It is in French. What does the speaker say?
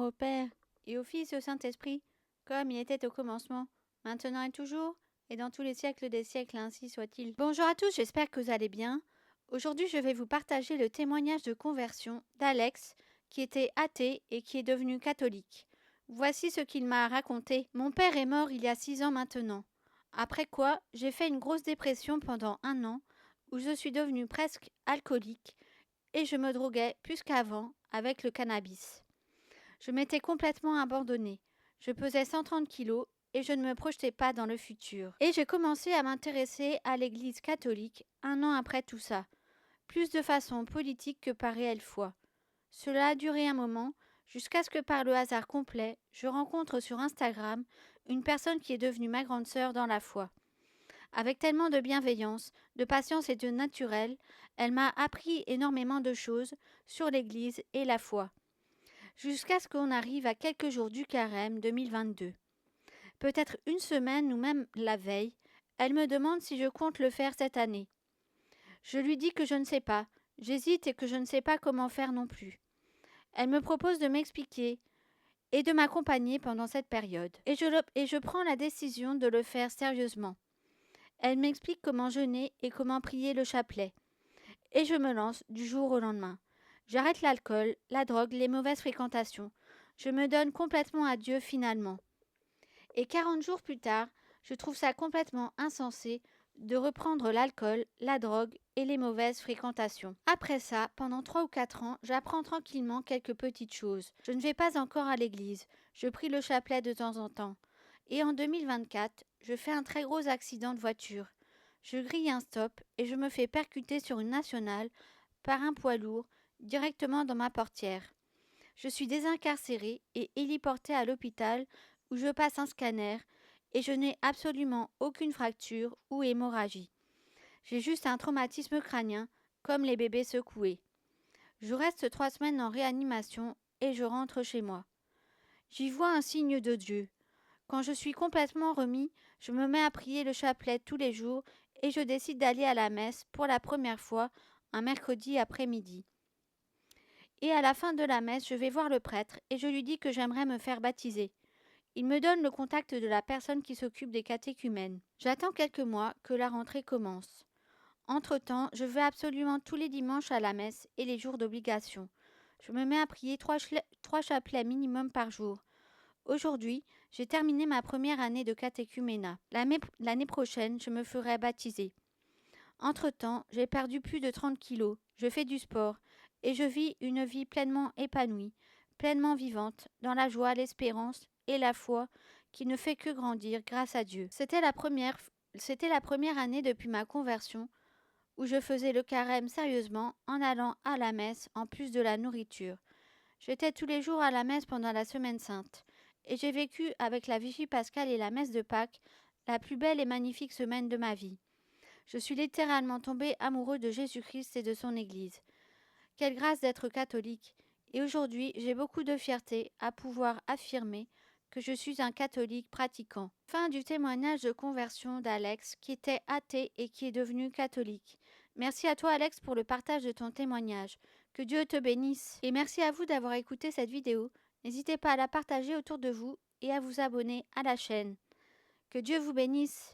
au Père, et au Fils et au Saint-Esprit, comme il était au commencement, maintenant et toujours, et dans tous les siècles des siècles, ainsi soit-il. Bonjour à tous, j'espère que vous allez bien. Aujourd'hui, je vais vous partager le témoignage de conversion d'Alex, qui était athée et qui est devenu catholique. Voici ce qu'il m'a raconté. Mon père est mort il y a 6 ans maintenant. Après quoi, j'ai fait une grosse dépression pendant 1 an, où je suis devenue presque alcoolique, et je me droguais plus qu'avant avec le cannabis. Je m'étais complètement abandonnée. Je pesais 130 kilos et je ne me projetais pas dans le futur. Et j'ai commencé à m'intéresser à l'Église catholique 1 an après tout ça, plus de façon politique que par réelle foi. Cela a duré un moment, jusqu'à ce que par le hasard complet, je rencontre sur Instagram une personne qui est devenue ma grande sœur dans la foi. Avec tellement de bienveillance, de patience et de naturel, elle m'a appris énormément de choses sur l'Église et la foi, jusqu'à ce qu'on arrive à quelques jours du carême 2022. Peut-être une semaine ou même la veille, elle me demande si je compte le faire cette année. Je lui dis que je ne sais pas, j'hésite et que je ne sais pas comment faire non plus. Elle me propose de m'expliquer et de m'accompagner pendant cette période. Et je prends la décision de le faire sérieusement. Elle m'explique comment jeûner et comment prier le chapelet. Et je me lance du jour au lendemain. J'arrête l'alcool, la drogue, les mauvaises fréquentations. Je me donne complètement à Dieu finalement. Et 40 jours plus tard, je trouve ça complètement insensé de reprendre l'alcool, la drogue et les mauvaises fréquentations. Après ça, pendant 3 ou 4 ans, j'apprends tranquillement quelques petites choses. Je ne vais pas encore à l'église, je prie le chapelet de temps en temps. Et en 2024, je fais un très gros accident de voiture. Je grille un stop et je me fais percuter sur une nationale par un poids lourd directement dans ma portière. Je suis désincarcérée et héliportée à l'hôpital où je passe un scanner et je n'ai absolument aucune fracture ou hémorragie. J'ai juste un traumatisme crânien, comme les bébés secoués. Je reste 3 semaines en réanimation et je rentre chez moi. J'y vois un signe de Dieu. Quand je suis complètement remis, je me mets à prier le chapelet tous les jours et je décide d'aller à la messe pour la première fois un mercredi après-midi. Et à la fin de la messe, je vais voir le prêtre et je lui dis que j'aimerais me faire baptiser. Il me donne le contact de la personne qui s'occupe des catéchumènes. J'attends quelques mois que la rentrée commence. Entre-temps, je vais absolument tous les dimanches à la messe et les jours d'obligation. Je me mets à prier 3 chapelets minimum par jour. Aujourd'hui, j'ai terminé ma première année de catéchuménat. L'année prochaine, je me ferai baptiser. Entre-temps, j'ai perdu plus de 30 kilos, je fais du sport et je vis une vie pleinement épanouie, pleinement vivante, dans la joie, l'espérance et la foi qui ne fait que grandir grâce à Dieu. C'était la première année depuis ma conversion où je faisais le carême sérieusement en allant à la messe en plus de la nourriture. J'étais tous les jours à la messe pendant la semaine sainte et j'ai vécu avec la Vigie pascale et la messe de Pâques la plus belle et magnifique semaine de ma vie. Je suis littéralement tombé amoureux de Jésus-Christ et de son Église. Quelle grâce d'être catholique. Et aujourd'hui, j'ai beaucoup de fierté à pouvoir affirmer que je suis un catholique pratiquant. Fin du témoignage de conversion d'Alex, qui était athée et qui est devenu catholique. Merci à toi Alex pour le partage de ton témoignage. Que Dieu te bénisse. Et merci à vous d'avoir écouté cette vidéo. N'hésitez pas à la partager autour de vous et à vous abonner à la chaîne. Que Dieu vous bénisse.